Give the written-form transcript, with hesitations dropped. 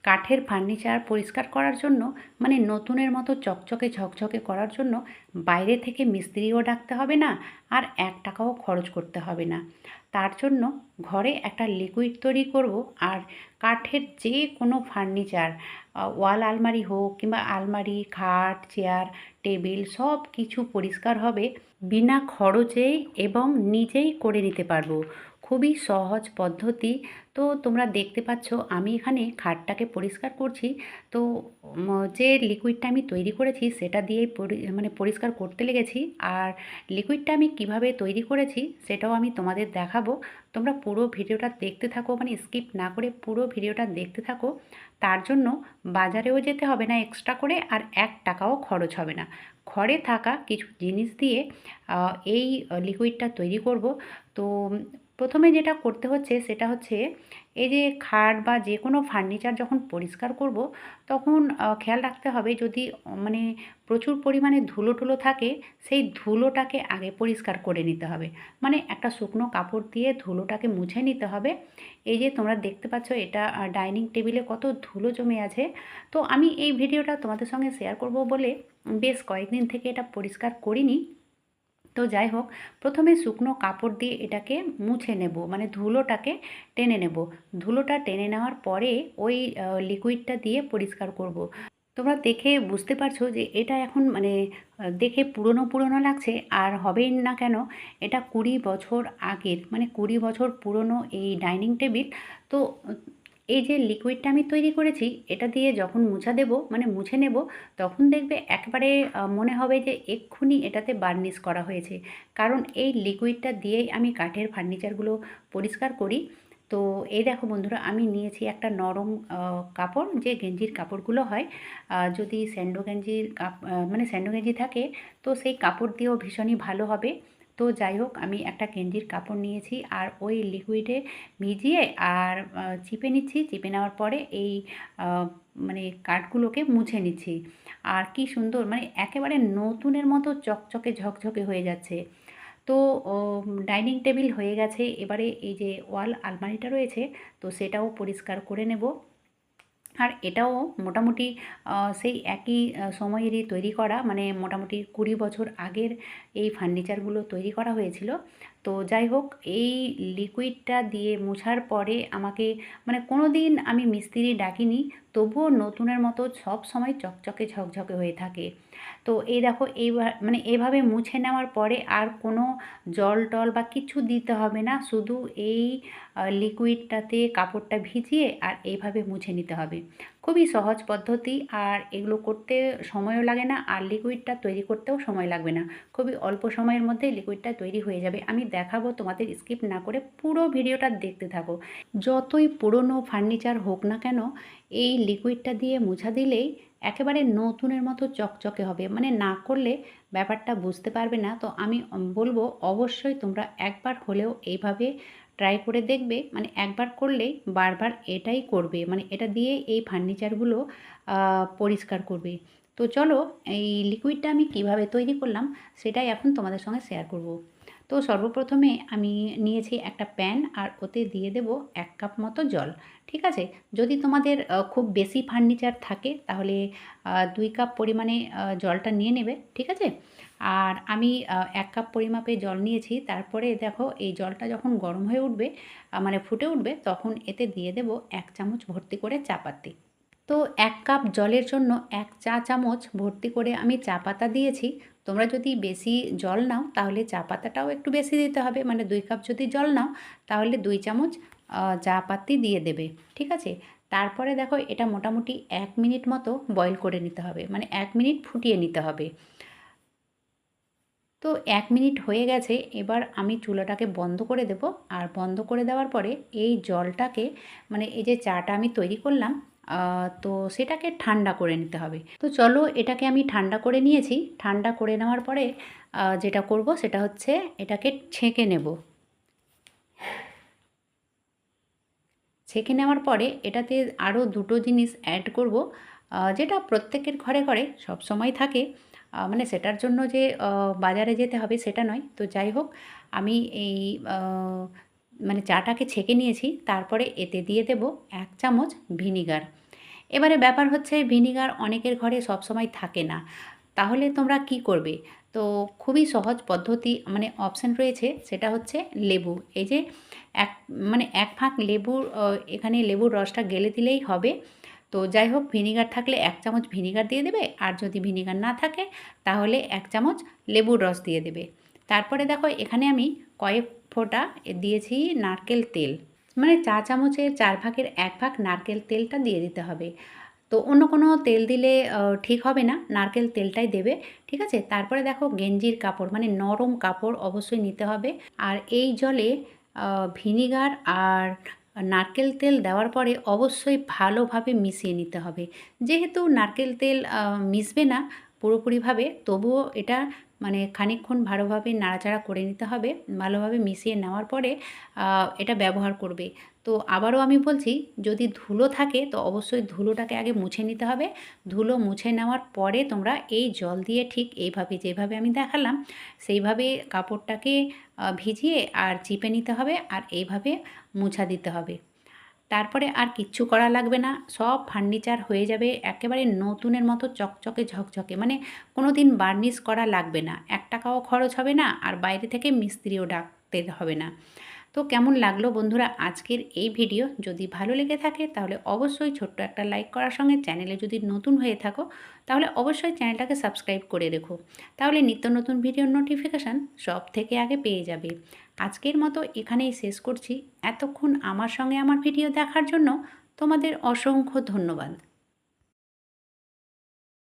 কাঠের ফার্নিচার পরিষ্কার করার জন্য মানে নতুনের মতো চকচকে ঝকঝকে করার জন্য বাইরে থেকে মিস্ত্রিও ডাকতে হবে না, আর 1 টাকাও খরচ করতে হবে না। তার জন্য ঘরে একটা লিকুইড তৈরি করব। আর কাঠের যে কোনো ফার্নিচার, ওয়াল আলমারি হোক কিংবা আলমারি, খাট, চেয়ার, টেবিল সব কিছু পরিষ্কার হবে বিনা খরচেই এবং নিজেই করে নিতে পারবো। খুবই সহজ পদ্ধতি। তো তোমরা দেখতে পাচ্ছ আমি এখানে খাটটাকে পরিষ্কার করছি। তো যে লিকুইডটা আমি তৈরি করেছি সেটা দিয়েই মানে পরিষ্কার করতে লেগেছি। আর লিকুইডটা আমি কিভাবে তৈরি করেছি সেটাও আমি তোমাদের দেখাবো। তোমরা পুরো ভিডিওটা দেখতে থাকো, মানে স্কিপ না করে পুরো ভিডিওটা দেখতে থাকো। তার জন্য বাজারেও যেতে হবে না এক্সট্রা করে, আর 1 টাকাও খরচ হবে না। ঘরে থাকা কিছু জিনিস দিয়ে এই লিকুইডটা তৈরি করব। তো প্রথমে যেটা করতে হচ্ছে সেটা হচ্ছে, এই যে খাট বা যে কোনো ফার্নিচার যখন পরিষ্কার করব তখন খেয়াল রাখতে হবে যদি মানে প্রচুর পরিমাণে ধুলো টুলো থাকে সেই ধুলোটাকে আগে পরিষ্কার করে নিতে হবে। মানে একটা শুকনো কাপড় দিয়ে ধুলোটাকে মুছে নিতে হবে। এই যে তোমরা দেখতে পাচ্ছ এটা ডাইনিং টেবিলে কত ধুলো জমে আছে। তো আমি এই ভিডিওটা তোমাদের সঙ্গে শেয়ার করব বলে বেশ কয়েকদিন থেকে এটা পরিষ্কার করিনি। তো যাই হোক, প্রথমে শুকনো কাপড় দিয়ে এটাকে মুছে নেব, মানে ধুলোটাকে টেনে নেব। ধুলোটা টেনে নেওয়ার পরে ওই লিকুইডটা দিয়ে পরিষ্কার করব। তোমরা দেখে বুঝতে পারছো যে এটা এখন মানে দেখে পুরনো পুরনো লাগছে, আর হবেই না কেন, এটা 20 বছর আগের, মানে 20 বছর পুরনো এই ডাইনিং টেবিল। তো এই যে লিকুইডটা আমি তৈরি করেছি এটা দিয়ে যখন মুছা দেব, মানে মুছে নেব, তখন দেখবে একবারে মনে হবে যে এক্ষুনি এটাতে বার্নিশ করা হয়েছে। কারণ এই লিকুইডটা দিয়েই আমি কাঠের ফার্নিচারগুলো পরিষ্কার করি। তো এই দেখো বন্ধুরা, আমি নিয়েছি একটা নরম কাপড়, যে গেঞ্জির কাপড়গুলো হয়, যদি স্যান্ডো গেঞ্জির মানে স্যান্ডো গেঞ্জি থাকে তো সেই কাপড় দিয়েও ভীষণই ভালো হবে। তো যাই হোক, আমি একটা গেঞ্জির কাপড় নিয়েছি আর ওই লিকুইডে ভিজিয়ে আর চিপে নিচ্ছি। চিপে নেওয়ার পরে এই মানে কাঠগুলোকে মুছে নিচ্ছি। আর কি সুন্দর, মানে একেবারে নতুনের মতো চকচকে ঝকঝকে হয়ে যাচ্ছে। তো ডাইনিং টেবিল হয়ে গেছে, এবারে এই যে ওয়াল আলমারিটা রয়েছে তো সেটাও পরিষ্কার করে নেব। আর এটাও মোটামুটি সেই একই সময়েরই তৈরি করা, মানে মোটামুটি 20 বছর আগের এই ফার্নিচারগুলো তৈরি করা হয়েছিল। তো যাই হোক, এই লিকুইডটা দিয়ে মোছার পরে আমাকে মানে কোনো দিন আমি মিস্ত্রি ডাকিনি, তবুও নতুনের মতো সব সময় চকচকে ঝকঝকে হয়ে থাকে। তো এই দেখো, মানে এইভাবে মুছে নেওয়ার পরে আর কোনো জল টল বা কিছু দিতে হবে না, শুধু এই লিকুইডটাতে কাপড়টা ভিজিয়ে আর এইভাবে মুছে নিতে হবে। খুবই সহজ পদ্ধতি, আর এগুলো করতে সময়ও লাগে না, আর লিকুইডটা তৈরি করতেও সময় লাগবে না। খুবই অল্প সময়ের মধ্যে লিকুইডটা তৈরি হয়ে যাবে। আমি দেখাবো, তোমাদের স্কিপ না করে পুরো ভিডিওটা দেখতে থাকো। যতই পুরনো ফার্নিচার হোক না কেন, এই লিকুইডটা দিয়ে মুছা দিলেই একেবারে নতুনের মতো চকচকে হবে, মানে না করলে ব্যাপারটা বুঝতে পারবে না। তো আমি বলবো অবশ্যই তোমরা একবার হলেও এইভাবে ট্রাই করে দেখবে, মানে একবার করলেই বারবার এটাই করবে, মানে এটা দিয়ে এই ফার্নিচারগুলো পরিষ্কার করবে। তো চলো, এই লিকুইডটা আমি কিভাবে তৈরি করলাম সেটাই এখন তোমাদের সঙ্গে শেয়ার করব। তো সর্বপ্রথমে আমি নিয়েছি একটা প্যান, আর ওতে দিয়ে দেব 1 কাপ মতো জল। ঠিক আছে, যদি তোমাদের খুব বেশি ফার্নিচার থাকে তাহলে 2 কাপ পরিমাণে জলটা নিয়ে নেবে। ঠিক আছে, আর আমি 1 কাপ পরিমাপে জল নিয়েছি। তারপরে দেখো, এই জলটা যখন গরম হয়ে উঠবে, মানে ফুটে উঠবে, তখন এতে দিয়ে দেব 1 চামচ ভর্তি করে চা পাতি। তো 1 কাপ জলের জন্য 1 চা চামচ ভর্তি করে আমি চা পাতা দিয়েছি। তোমরা যদি বেশি জল নাও তাহলে চা পাতাটাও একটু বেশি দিতে হবে, মানে 2 কাপ যদি জল নাও তাহলে 2 চামচ চা পাতি দিয়ে দেবে। ঠিক আছে, তারপরে দেখো এটা মোটামুটি 1 মিনিট মতো বয়েল করে নিতে হবে, মানে 1 মিনিট ফুটিয়ে নিতে হবে। তো 1 মিনিট হয়ে গেছে, এবার আমি চুলাটাকে বন্ধ করে দেব। আর বন্ধ করে দেওয়ার পরে এই জলটাকে, মানে এই যে চাটা আমি তৈরি করলাম, তো সেটাকে ঠান্ডা করে নিতে হবে। তো চলো, এটাকে আমি ঠান্ডা করে নিয়েছি। ঠান্ডা করে নেওয়ার পরে যেটা করব সেটা হচ্ছে এটাকে ছেঁকে নেব। ছেঁকে নেওয়ার পরে এটাতে আরও দুটো জিনিস অ্যাড করব, যেটা প্রত্যেকের ঘরে ঘরে সব সময় থাকে। মানে সেটার জন্য যে বাজারে যেতে হবে সেটা নয়। তো যাই হোক, আমি এই মানে চাটাকে ছেঁকে নিয়েছি। তারপরে এতে দিয়ে দেব 1 চামচ ভিনিগার। এবারে ব্যাপার হচ্ছে ভিনিগার অনেকের ঘরে সবসময় থাকে না, তাহলে তোমরা কি করবে? তো খুবই সহজ পদ্ধতি মানে অপশান রয়েছে, সেটা হচ্ছে লেবু। এই যে এক মানে ১ ফাঁক লেবুর এখানে লেবুর রসটা গেলে দিলেই হবে। তো যাই হোক, ভিনিগার থাকলে ১ চামচ ভিনিগার দিয়ে দেবে, আর যদি ভিনিগার না থাকে তাহলে ১ চামচ লেবুর রস দিয়ে দেবে। তারপরে দেখো এখানে আমি কয়েক ফোঁটা দিয়েছি নারকেল তেল, মানে চা চামচের ৪ ভাগের ১ ভাগ নারকেল তেলটা দিয়ে দিতে হবে। তো অন্য কোনো তেল দিলে ঠিক হবে না, নারকেল তেলটাই দেবে, ঠিক আছে? তারপরে দেখো গেঞ্জির কাপড় মানে নরম কাপড় অবশ্যই নিতে হবে। আর এই জলে ভিনিগার আর নারকেল তেল দেওয়ার পরে অবশ্যই ভালোভাবে মিশিয়ে নিতে হবে। যেহেতু নারকেল তেল মিশবে না পুরোপুরিভাবে, তবুও এটা মানে খানিকক্ষণ ভালোভাবে নাড়াচাড়া করে নিতে হবে। ভালোভাবে মিশিয়ে নেওয়ার পরে এটা ব্যবহার করবে। তো আবারও আমি বলছি, যদি ধুলো থাকে তো অবশ্যই ধুলোটাকে আগে মুছে নিতে হবে। ধুলো মুছে নেওয়ার পরে তোমরা এই জল দিয়ে ঠিক এইভাবে যেভাবে আমি দেখালাম সেইভাবে কাপড়টাকে ভিজিয়ে আর চিপে নিতে হবে, আর এইভাবে মোছা দিতে হবে। তারপরে আর কিচ্ছু করা লাগবে না, সব ফার্নিচার হয়ে যাবে একেবারে নতুনের মতো চকচকে ঝকঝকে, মানে কোনো দিন বার্নিশ করা লাগবে না, ১ টাকাও খরচ হবে না, আর বাইরে থেকে মিস্ত্রিও ডাকতে হবে না। তো কেমন লাগলো বন্ধুরা আজকের এই ভিডিও? যদি ভালো লেগে থাকে তাহলে অবশ্যই ছোট্ট একটা লাইক করার সঙ্গে, চ্যানেলে যদি নতুন হয়ে থাকো তাহলে অবশ্যই চ্যানেলটাকে সাবস্ক্রাইব করে রেখো, তাহলে নিত্য নতুন ভিডিওর নোটিফিকেশান সব থেকে আগে পেয়ে যাবে। আজকের মতো এখানেই শেষ করছি। এতক্ষণ আমার সঙ্গে আমার ভিডিও দেখার জন্য তোমাদের অসংখ্য ধন্যবাদ।